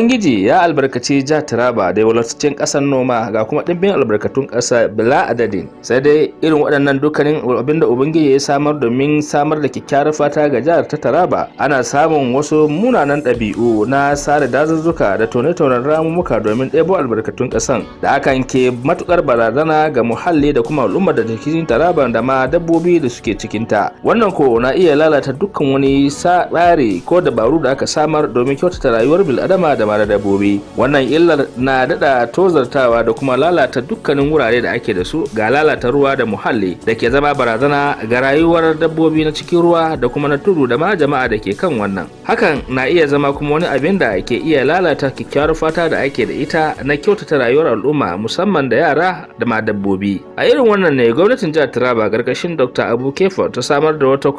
Ubangiji ya albarkaci jihar Taraba da wadataccen ƙasar noma ga kuma ɗimbin albarkatun ƙasa bila adadin. Sai dai irin waɗannan dukkanin abinda Ubangiji ya samar domin samar da kyakkyawar fata ga jihar ta Taraba, ana samun wasu munanan ɗabi'u na sare dazuzzuka da tone-tonen ramumuka domin ɗebo albarkatun ƙasan, da hakan ke matukar barazana ga muhalli da kuma al'ummar da cikin Taraba da ma dabbobi da suke cikinta. Wannan ko na iya lalata dukkan wani tsari ko dabaru da aka samar domin kyautata rayuwar bil'adama da mara dabbobi. Wannan illar na dada tozartawa da kuma lalata dukkanin wurare da ake da su, ga lalata ruwa da muhalli da ke zama barazana ga rayuwar dabbobi na cikin ruwa da kuma na tudu da ma jama'a da ke kan wannan. Hakan na iya zama kuma wani abin da ke iya lalata kyakkyawar fata da ake da ita na kyautata rayuwar al'umma musamman da yara da ma dabbobi. A irin wannan ne gwamnatin jihar Taraba gargashin Dr. Abu Kefo ta samar da wata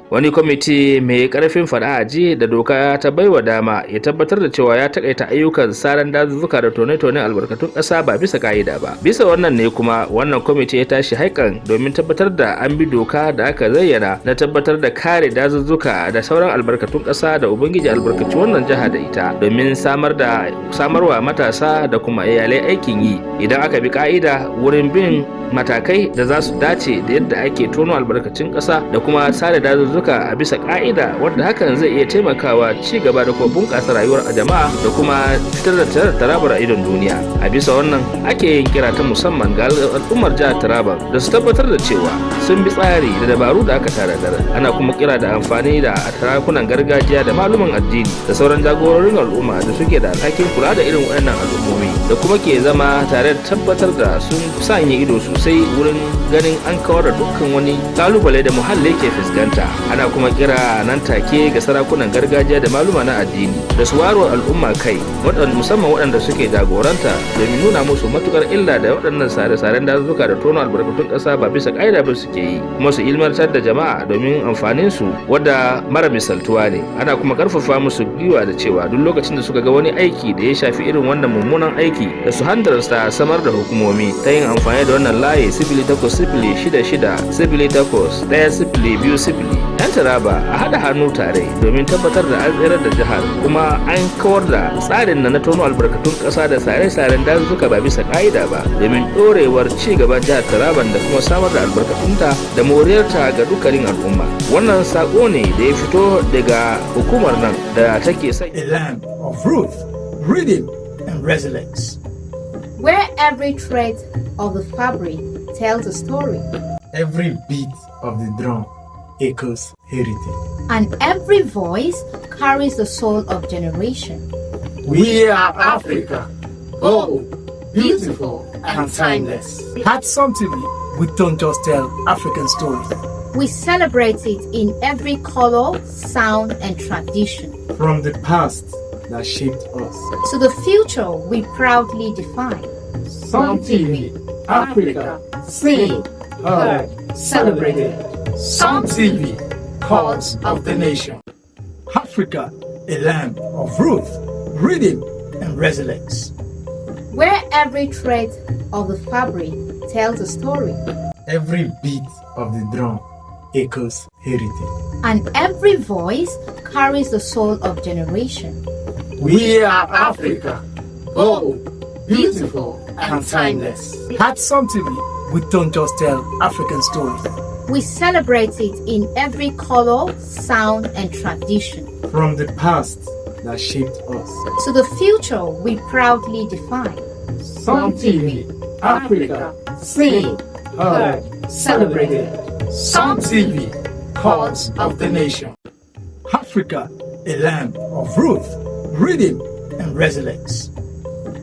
wani kwamiti mai karfin fada aji da doka ta baiwa dama ya tabbatar da cewa ya takaita ayyukan saran dazuzzuka da tone-tone albarkatun ƙasa ba bisa ka'ida ba. Bisa wannan ne kuma wannan kwamiti ya tashi haikan domin tabbatar da an bi doka da aka zayyana na tabbatar da kare dazuzzuka da sauran albarkatun ƙasa da ubangiji albarkaci wannan jiha da ita, domin samarwa matasa da kuma iyalai aikin yi idan aka bi ka'ida wurin bin matakai da za su dace da yadda ake tono albarkacin ƙasa da kuma sare dazuzzuka a bisa ka'ida, wanda hakan zai iya taimakawa ci gaba da kuma bunƙasa rayuwar jama'a da kuma fitar da Tarabar a idon duniya. A bisa wannan ake yin kira ta musamman ga al'ummar jihar Taraba da su tabbatar da cewa sun bi tsari da dabaru da aka tanadar. Ana kuma kira da amfani da sarakunan gargajiya da maluman addini da sauran jagororin al'umma da suke da alhakin kula da irin waɗannan al'ummomi da kuma ke zama tare da tabbatar da sun sanya ido sosai wurin ganin an kawar da dukkan wani kalubale da muhalli ke fuskanta. Ana kuma kira nan take ga sarakunan gargajiya da maluma na addini da su waro al'umma kai, musamman waɗanda suke jagoranta, domin nuna musu matukar illa da waɗannan sare-saren dazuzzuka da tono albarkatun ƙasa ba bisa ƙa'ida ba suke yi, kuma su ilmantar da jama'a domin amfanin su wadda mara misaltuwa ne. Ana kuma karfafa musu gwiwa da cewa duk lokacin da suka ga wani aiki da ya shafi irin wannan mummunan aiki da su hanzarta samar da hukumomi ta yin amfani da wannan layi 0806681020. 'Yan Taraba a haɗa hannu tare domin tabbatar da an tsirar da jihar, kuma an kawar da tsarin na tono albarkatun ƙasa da sare-saren dazuzzuka ba bisa ƙa'ida ba, domin ɗorewar ci gaban jihar Taraban da kuma samar da albarkatunta da moriyarta ga dukkanin al'umma. Wannan sako ne da ya fito daga hukumar nan da take a land of truth, rhythm and resilience, where every thread of the fabric tells a story, every beat of the drum echoes heritage, and every voice carries the soul of generation. We are Africa, bold, beautiful, and timeless. At Sun TV, we don't just tell African stories. We celebrate it in every color, sound, and tradition. From the past that shaped us to the future we proudly define. Sun TV, Africa, seen, heard, celebrated. Sun TV, cause of the nation. Africa, a land of truth, rhythm, and resilience, where every thread of the fabric tells a story, every beat of the drum echoes heritage, and every voice carries the soul of generation. We are Africa, bold, beautiful, and timeless. At Sun TV, we don't just tell African stories. We celebrate it in every color, sound, and tradition. From the past that shaped us to the future we proudly define. Sun TV, Africa, seen, heard, celebrated. Sun TV, cause of the nation. Africa, a land of truth, rhythm, and resilience,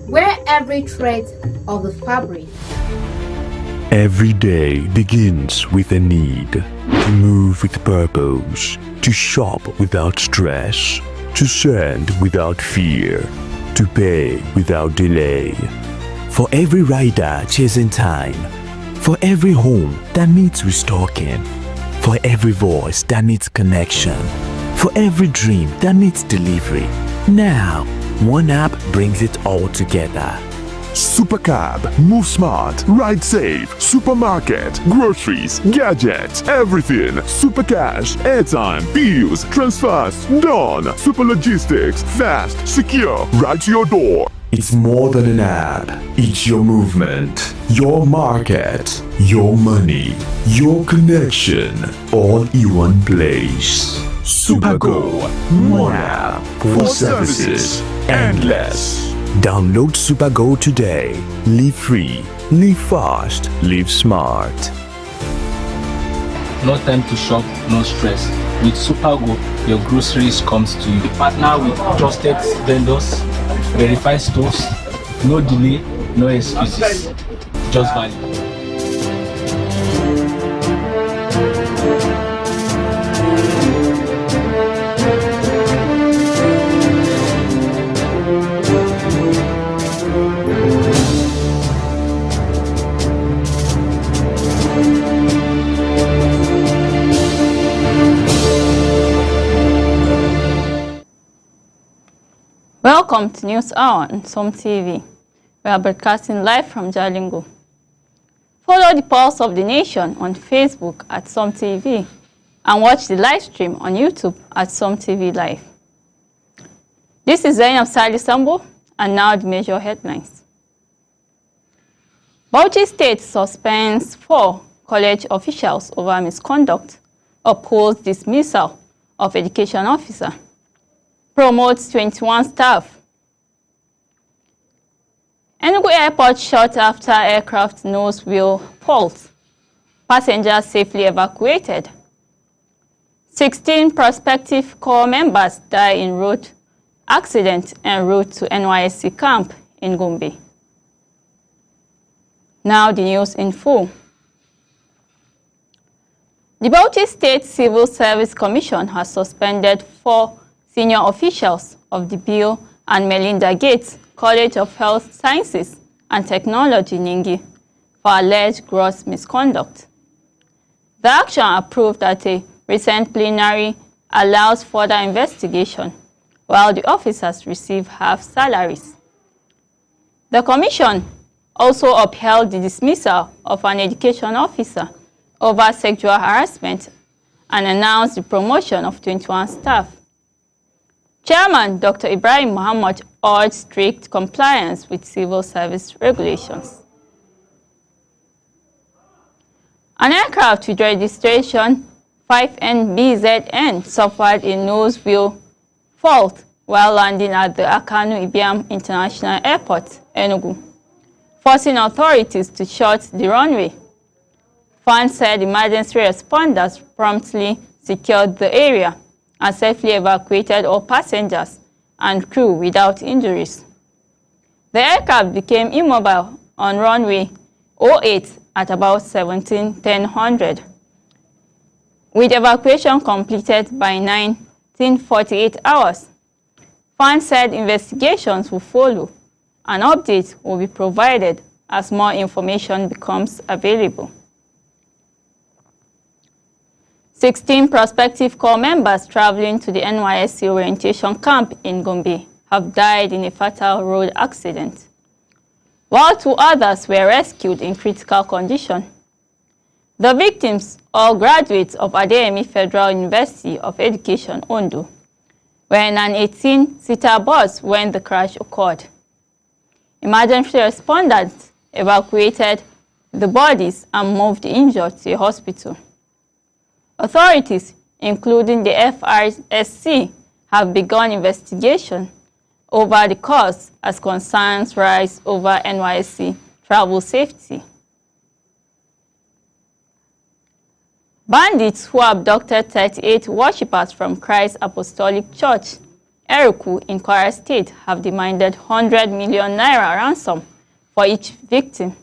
where every thread of the fabric. Every day begins with a need to move with purpose, to shop without stress, to send without fear, to pay without delay. For every rider chasing time, for every home that needs restocking, for every voice that needs connection, for every dream that needs delivery. Now, one app brings it all together. Supercab, move smart, ride safe, supermarket, groceries, gadgets, everything. Supercash, airtime, bills, transfers, done. Super logistics, fast, secure, right to your door. It's more than an app. It's your movement, your market, your money, your connection, all in one place. Supergo, one app for services endless. Download Supergo today. Live free, live fast, live smart. No time to shop, no stress. With Supergo, your groceries comes to you. We partner with trusted vendors, verified stores, no delay, no excuses, just value. Welcome to News Hour on Som TV. We are broadcasting live from Jalingo. Follow the pulse of the nation on Facebook at Som TV and watch the live stream on YouTube at Som TV Live. This is Zainab Sali Sambo, and now the major headlines. Bauchi State suspends 4 college officials over misconduct, upholds dismissal of education officer, promotes 21 staff. Enugu Airport shut after aircraft nose wheel fault. Passengers safely evacuated. 16 prospective corps members die in road accident en route to NYSC camp in Gombe. Now the news in full. The Bauchi State Civil Service Commission has suspended 4 senior officials of the Bill and Melinda Gates College of Health Sciences and Technology, Ningi, for alleged gross misconduct. The action approved at a recent plenary allows further investigation, while the officers receive half salaries. The commission also upheld the dismissal of an education officer over sexual harassment and announced the promotion of 21 staff. Chairman Dr. Ibrahim Muhammad urged strict compliance with civil service regulations. An aircraft with registration 5NBZN suffered a nose wheel fault while landing at the Akanu Ibiam International Airport, Enugu, forcing authorities to shut the runway. Fans said emergency responders promptly secured the area and safely evacuated all passengers and crew without injuries. The aircraft became immobile on runway 08 at about 17:10. With evacuation completed by 19:48 hours. Fans said investigations will follow. An update will be provided as more information becomes available. 16 prospective corps members traveling to the NYSC orientation camp in Gombe have died in a fatal road accident, while 2 others were rescued in critical condition. The victims, all graduates of Adeyemi Federal University of Education, Ondo, were in an 18-seater bus when the crash occurred. Emergency responders evacuated the bodies and moved the injured to a hospital. Authorities, including the FRSC, have begun investigation over the cause as concerns rise over NYSC travel safety. Bandits who abducted 38 worshippers from Christ Apostolic Church, Eruku in Kwara State, have demanded 100 million naira ransom for each victim.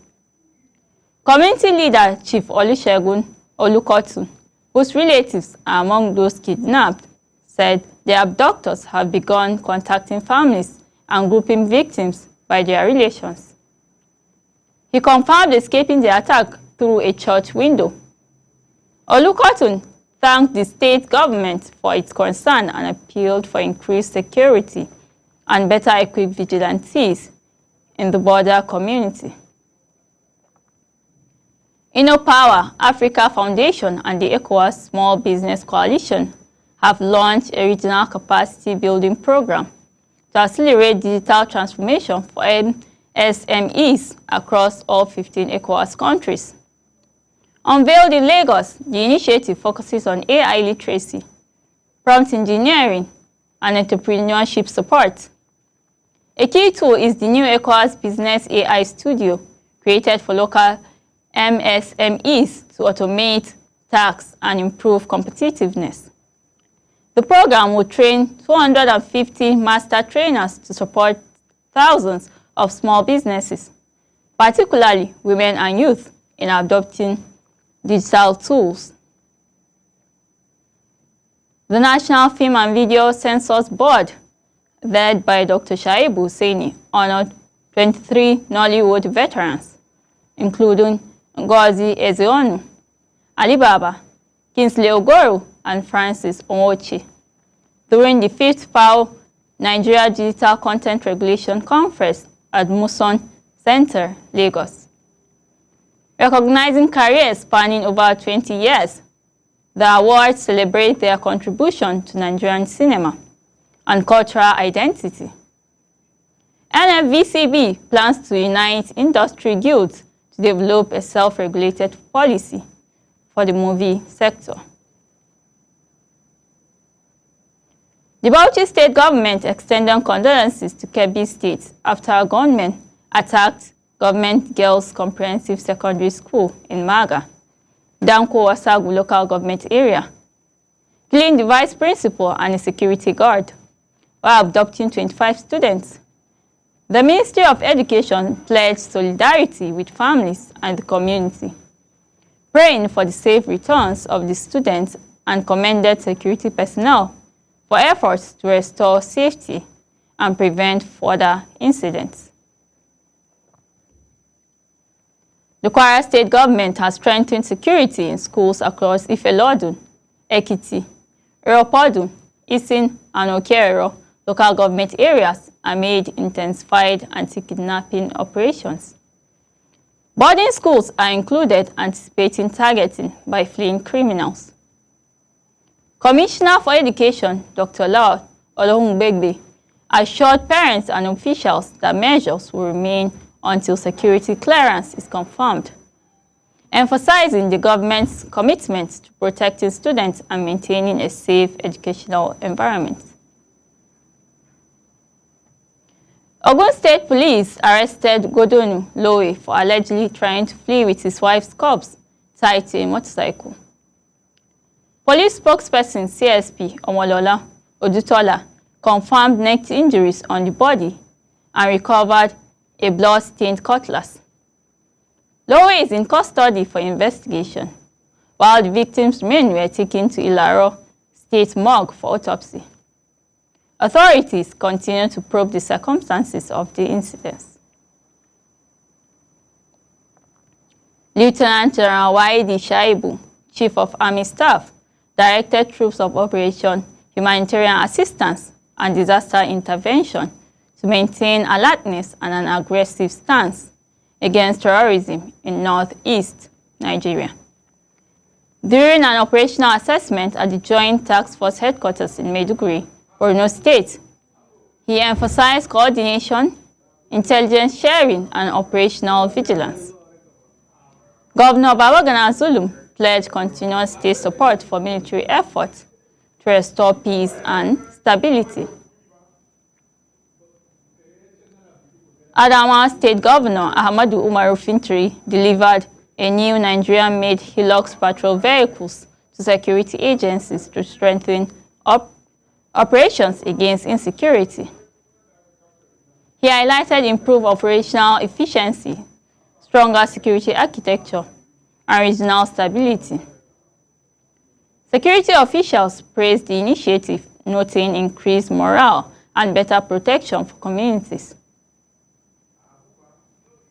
Community leader Chief Olusegun Olukotu, whose relatives are among those kidnapped, said the abductors have begun contacting families and grouping victims by their relations. He confirmed escaping the attack through a church window. Olukotun thanked the state government for its concern and appealed for increased security and better equipped vigilantes in the border community. InnoPower Africa Foundation and the ECOWAS Small Business Coalition have launched a regional capacity building program to accelerate digital transformation for SMEs across all 15 ECOWAS countries. Unveiled in Lagos, the initiative focuses on AI literacy, prompt engineering, and entrepreneurship support. A key tool is the new ECOWAS Business AI Studio, created for local MSMEs to automate tasks and improve competitiveness. The program will train 250 master trainers to support thousands of small businesses, particularly women and youth, in adopting digital tools. The National Film and Video Censors Board, led by Dr. Shaibu Hussaini, honored 23 Nollywood veterans, including Ngozi Ezeonu, Alibaba, Kingsley Ogoro, and Francis Omochi, during the 5th FAO Nigeria Digital Content Regulation Conference at Muson Center, Lagos. Recognizing careers spanning over 20 years, the awards celebrate their contribution to Nigerian cinema and cultural identity. NFVCB plans to unite industry guilds to develop a self-regulated policy for the movie sector. The Bauchi State government extended condolences to Kebbi State after a gunman attacked Government Girls Comprehensive Secondary School in Maga, Danko Wasagu local government area, killing the vice principal and a security guard, while abducting 25 students. The Ministry of Education pledged solidarity with families and the community, praying for the safe returns of the students, and commended security personnel for efforts to restore safety and prevent further incidents. The Kwara State government has strengthened security in schools across Ifelodun, Ekiti, Iropodu, Isin, and Okerero local government areas amid intensified anti-kidnapping operations. Boarding schools are included, anticipating targeting by fleeing criminals. Commissioner for Education, Dr. Lawal Olohungbegbe, assured parents and officials that measures will remain until security clearance is confirmed, emphasizing the government's commitment to protecting students and maintaining a safe educational environment. Ogun State Police arrested Godonu Lowe for allegedly trying to flee with his wife's corpse tied to a motorcycle. Police spokesperson CSP Omolola Odutola confirmed neck injuries on the body and recovered a blood-stained cutlass. Lowe is in custody for investigation, while the victim's men were taken to Ilaro State Morgue for autopsy. Authorities continue to probe the circumstances of the incidents. Lieutenant General Waidi Shaibu, Chief of Army Staff, directed troops of Operation Humanitarian Assistance and Disaster Intervention to maintain alertness and an aggressive stance against terrorism in northeast Nigeria. During an operational assessment at the Joint Task Force headquarters in Maiduguri, Borno State, he emphasized coordination, intelligence sharing, and operational vigilance. Governor Babagana Zulum pledged continuous state support for military efforts to restore peace and stability. Adamawa State Governor Ahmadu Umaru Fintiri delivered a new Nigerian-made Hilux patrol vehicles to security agencies to strengthen operations against insecurity. He highlighted improved operational efficiency, stronger security architecture, and regional stability. Security officials praised the initiative, noting increased morale and better protection for communities.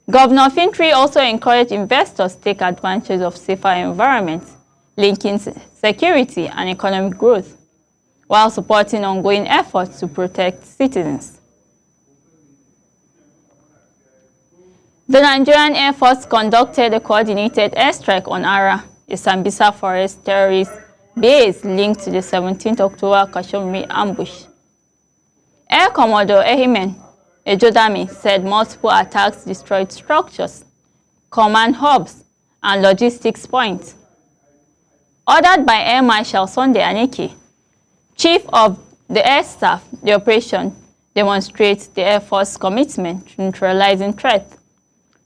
Governor Fintiri also encouraged investors to take advantage of safer environments, linking security and economic growth, while supporting ongoing efforts to protect citizens. The Nigerian Air Force conducted a coordinated airstrike on Ara, a Sambisa Forest terrorist base linked to the 17th October Kashmiri ambush. Air Commodore Ehimen Ejodami said multiple attacks destroyed structures, command hubs, and logistics points. Ordered by Air Marshal Sunday Aneke, Chief of the Air Staff, the operation demonstrates the Air Force's commitment to neutralizing threats,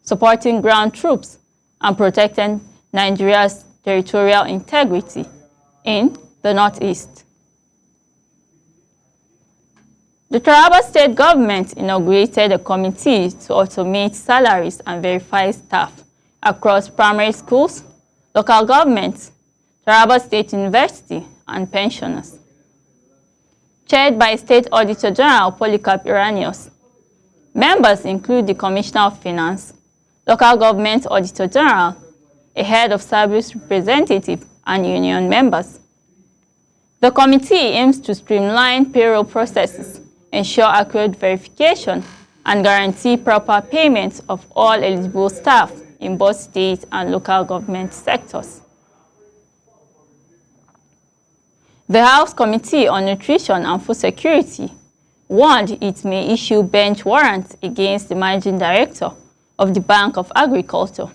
supporting ground troops, and protecting Nigeria's territorial integrity in the Northeast. The Taraba State government inaugurated a committee to automate salaries and verify staff across primary schools, local governments, Taraba State University, and pensioners. Chaired by State Auditor General Polycarp Iranius, members include the Commissioner of Finance, Local Government Auditor General, a head of service representative, and union members. The committee aims to streamline payroll processes, ensure accurate verification, and guarantee proper payment of all eligible staff in both state and local government sectors. The House Committee on Nutrition and Food Security warned it may issue bench warrants against the Managing Director of the Bank of Agriculture,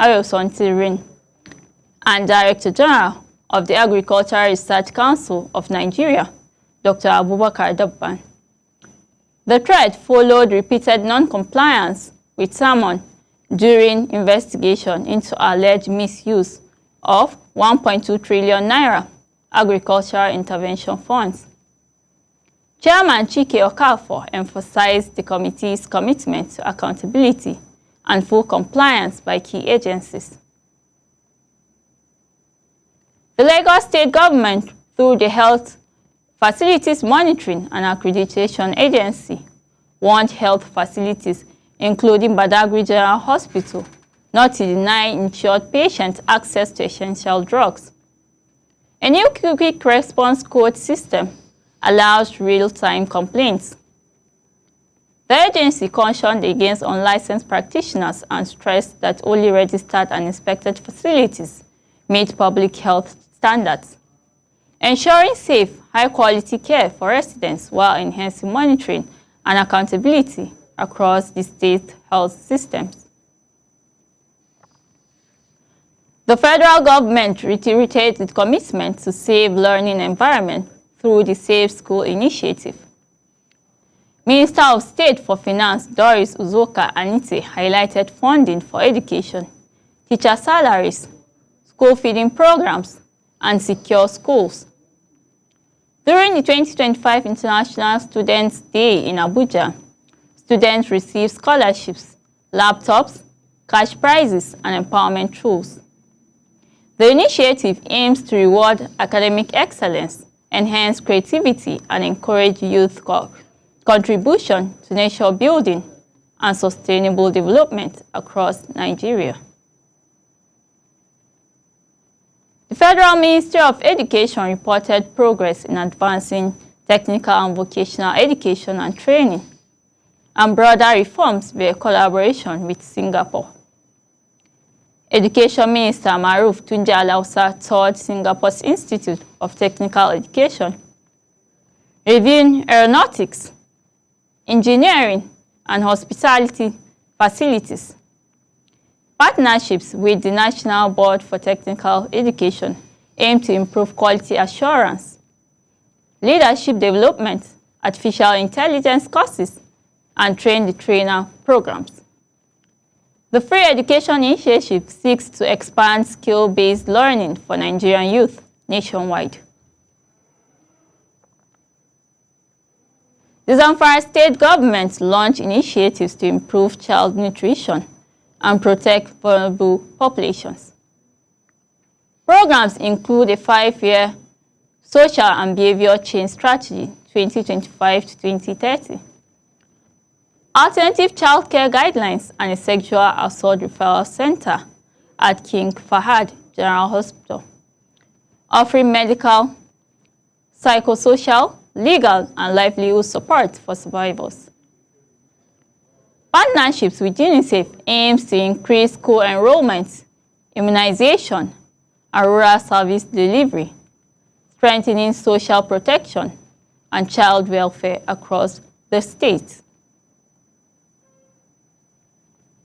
Ayoson Tirin, and Director General of the Agricultural Research Council of Nigeria, Dr. Abubakar Dabban. The threat followed repeated non-compliance with SAMON during investigation into alleged misuse of 1.2 trillion naira agricultural intervention funds. Chairman Chike Okafor emphasized the committee's commitment to accountability and full compliance by key agencies. The Lagos State government, through the Health Facilities Monitoring and Accreditation Agency, warned health facilities, including Badagry General Hospital, not to deny insured patients access to essential drugs. A new quick response code system allows real-time complaints. The agency cautioned against unlicensed practitioners and stressed that only registered and inspected facilities meet public health standards, ensuring safe, high-quality care for residents while enhancing monitoring and accountability across the state health systems. The federal government reiterated its commitment to safe learning environment through the Safe School Initiative. Minister of State for Finance Doris Uzoka Anite highlighted funding for education, teacher salaries, school feeding programs, and secure schools. During the 2025 International Students' Day in Abuja, students received scholarships, laptops, cash prizes, and empowerment tools. The initiative aims to reward academic excellence, enhance creativity, and encourage youth contribution to nation building and sustainable development across Nigeria. The Federal Ministry of Education reported progress in advancing technical and vocational education and training, and broader reforms via collaboration with Singapore. Education Minister Maruf Tunja Alausa toured Singapore's Institute of Technical Education, reviewing aeronautics, engineering, and hospitality facilities. Partnerships with the National Board for Technical Education aim to improve quality assurance, leadership development, artificial intelligence courses, and train-the-trainer programs. The Free Education Initiative seeks to expand skill-based learning for Nigerian youth nationwide. The Zamfara State government launched initiatives to improve child nutrition and protect vulnerable populations. Programs include a 5-year social and behavior change strategy 2025 to 2030, alternative child care guidelines, and a sexual assault referral center at King Fahad General Hospital, offering medical, psychosocial, legal, and livelihood support for survivors. Partnerships with UNICEF aims to increase school enrollment, immunization, and rural service delivery, strengthening social protection and child welfare across the state.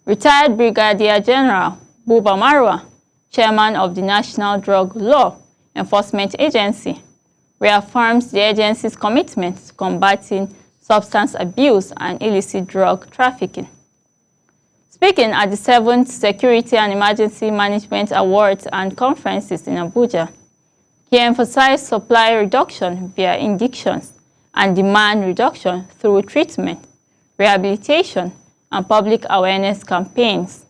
Retired Brigadier General Buba Marwa, chairman of the National Drug Law Enforcement Agency, reaffirms the agency's commitment to combating substance abuse and illicit drug trafficking. Speaking at the 7th Security and Emergency Management Awards and Conferences in Abuja, he emphasized supply reduction via indictions and demand reduction through treatment, rehabilitation, and public awareness campaigns,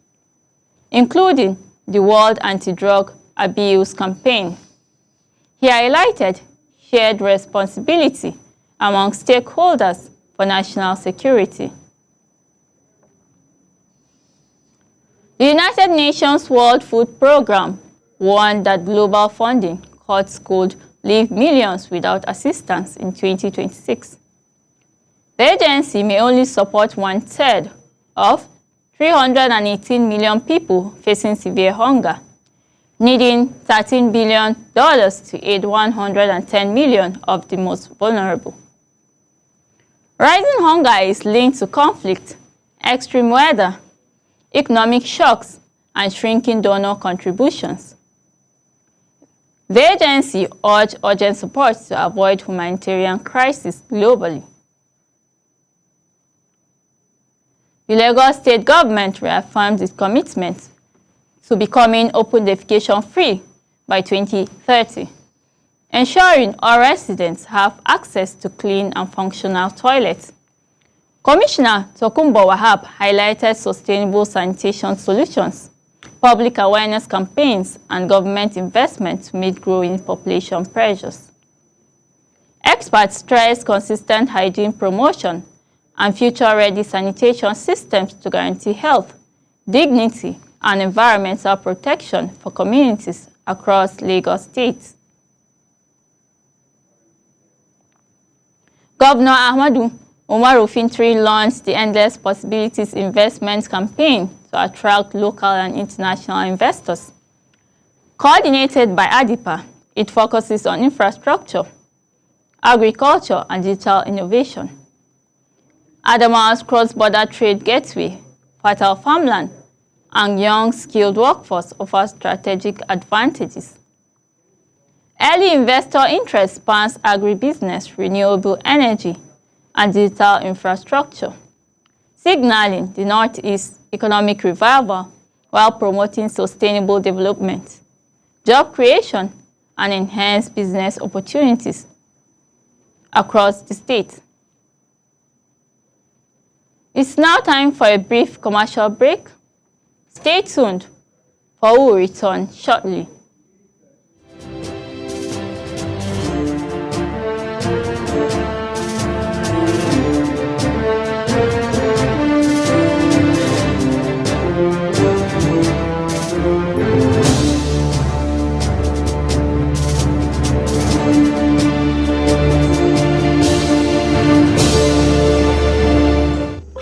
including the World Anti-Drug Abuse Campaign. He highlighted shared responsibility among stakeholders for national security. The United Nations World Food Programme warned that global funding cuts could leave millions without assistance in 2026. The agency may only support 1/3 of 318 million people facing severe hunger, needing $13 billion to aid 110 million of the most vulnerable. Rising hunger is linked to conflict, extreme weather, economic shocks, and shrinking donor contributions. The agency urged urgent support to avoid humanitarian crisis globally. The Lagos State government reaffirmed its commitment to becoming open defecation free by 2030, ensuring all residents have access to clean and functional toilets. Commissioner Tokunbo Wahab highlighted sustainable sanitation solutions, public awareness campaigns, and government investment to meet growing population pressures. Experts stressed consistent hygiene promotion and future-ready sanitation systems to guarantee health, dignity, and environmental protection for communities across Lagos State. Governor Ahmadu Umaru Fintiri launched the Endless Possibilities Investment Campaign to attract local and international investors. Coordinated by ADIPA, it focuses on infrastructure, agriculture, and digital innovation. Adama's cross-border trade gateway, fertile farmland, and young skilled workforce offer strategic advantages. Early investor interest spans agribusiness, renewable energy, and digital infrastructure, signaling the Northeast's economic revival while promoting sustainable development, job creation, and enhanced business opportunities across the state. It's now time for a brief commercial break. Stay tuned, for we will return shortly.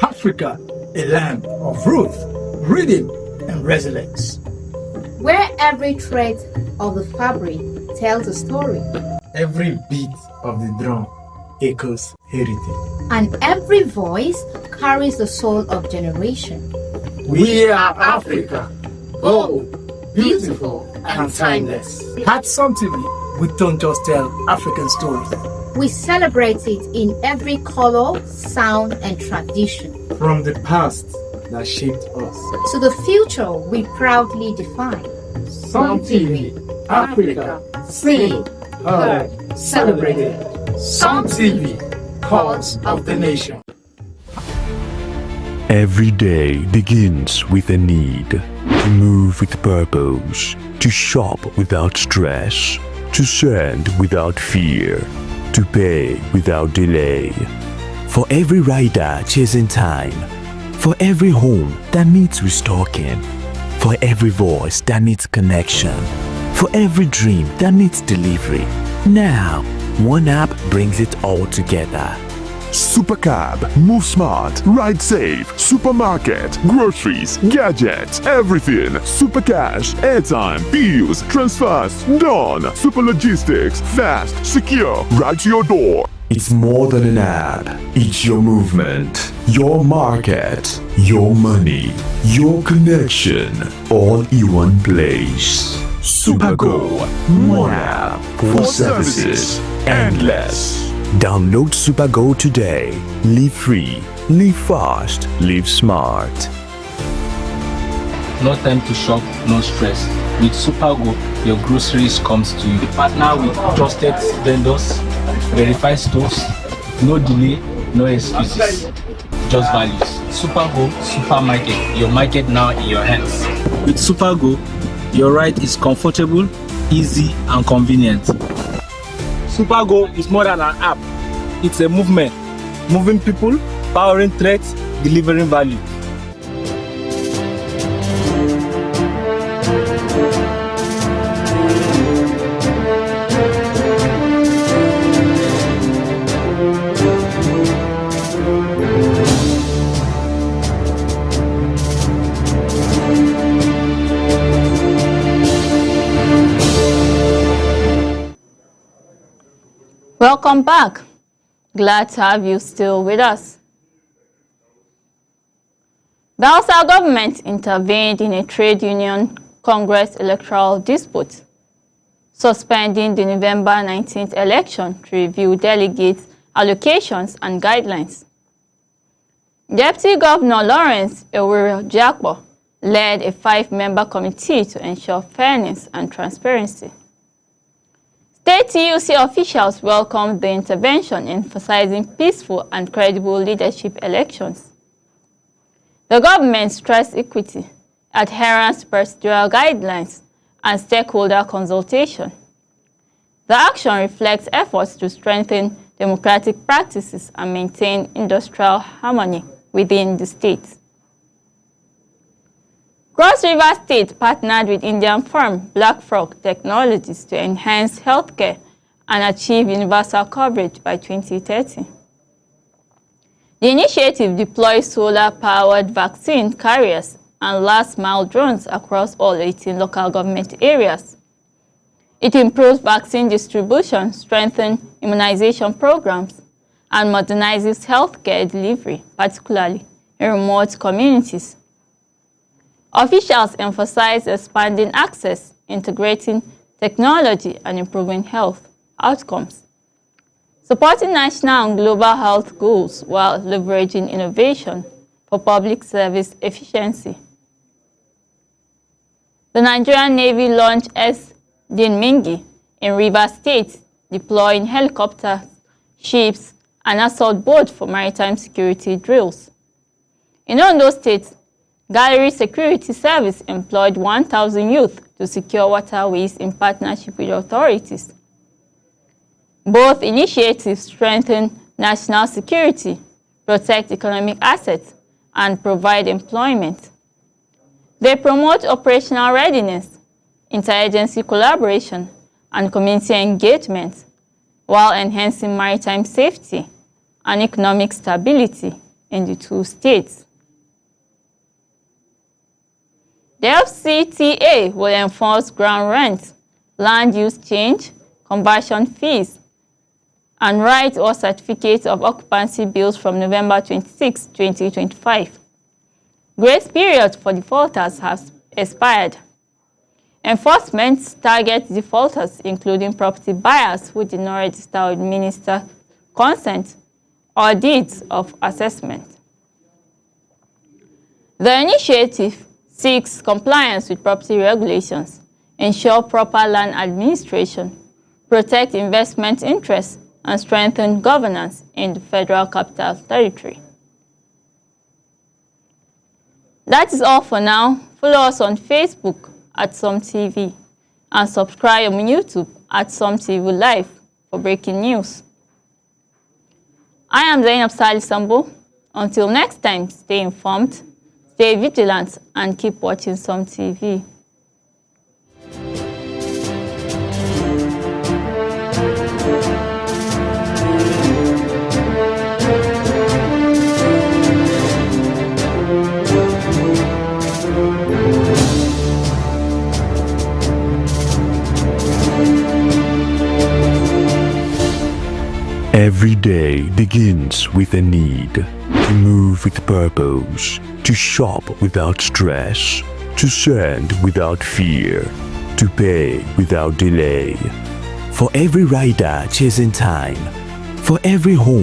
Africa, a land of truth, rhythm, and resilience. Where every thread of the fabric tells a story, Every beat of the drum echoes heritage. and every voice carries the soul of generation. We are Africa, bold, beautiful, and timeless. At Sun TV, we don't just tell African stories. We celebrate it in every color, sound, and tradition. From the past that shaped us. To the future we proudly define. Sun TV, Africa, seen, heard, celebrated. Sun TV, cause of the nation. Every day begins with a need to move with purpose, to shop without stress, to send without fear, to pay without delay. For every rider chasing time, for every home that needs restocking, for every voice that needs connection, for every dream that needs delivery. Now, one app brings it all together. Supercab, move smart, ride safe, supermarket, groceries, gadgets, everything. Supercash, airtime, bills, transfers, done. Super logistics, fast, secure, right to your door. It's more than an app. It's your movement, your market, your money, your connection, all in one place. Supergo, one app for services endless. Download Supergo today. Live free, live fast, live smart. No time to shop, no stress. With Supergo, your groceries comes to you. We partner with trusted vendors, verified stores, no delay, no excuses, just values. Supergo Supermarket, your market now in your hands. With Supergo, your ride is comfortable, easy and convenient. Supergo is more than an app. It's a movement, moving people, powering threats, delivering value. Welcome back. Glad to have you still with us. Bielsa government intervened in a trade union Congress electoral dispute, suspending the November 19th election to review delegates' allocations and guidelines. Deputy Governor Lawrence Ewuro-Jiakpo led a 5-member committee to ensure fairness and transparency. State TUC officials welcomed the intervention, emphasizing peaceful and credible leadership elections. The government stressed equity, adherence to procedural guidelines, and stakeholder consultation. The action reflects efforts to strengthen democratic practices and maintain industrial harmony within the state. Cross River State partnered with Indian firm Black Frog Technologies to enhance healthcare and achieve universal coverage by 2030. The initiative deploys solar-powered vaccine carriers and last-mile drones across all 18 local government areas. It improves vaccine distribution, strengthens immunization programs, and modernizes healthcare delivery, particularly in remote communities. Officials emphasize expanding access, integrating technology, and improving health outcomes, supporting national and global health goals while leveraging innovation for public service efficiency. The Nigerian Navy launched S.Din Mingi in Rivers State, deploying helicopters, ships, and assault boats for maritime security drills. In Ondo State, Gallery Security Service employed 1,000 youth to secure waterways in partnership with authorities. Both initiatives strengthen national security, protect economic assets, and provide employment. They promote operational readiness, interagency collaboration, and community engagement, while enhancing maritime safety and economic stability in the two states. The FCTA will enforce ground rent, land use change, conversion fees, and right or certificates of occupancy bills from November 26, 2025. Grace period for defaulters has expired. Enforcement targets defaulters, including property buyers who did not register with minister consent or deeds of assessment. The initiative seeks compliance with property regulations, ensure proper land administration, protect investment interests, and strengthen governance in the Federal Capital Territory. That is all for now. Follow us on Facebook at SomTV and subscribe on YouTube at SomTV Live for breaking news. I am Zainab Salih Sambo. Until next time, stay informed, stay vigilant, and keep watching SomTV. Every day begins with a need to move with purpose, to shop without stress, to send without fear, to pay without delay. For every rider chasing time, for every home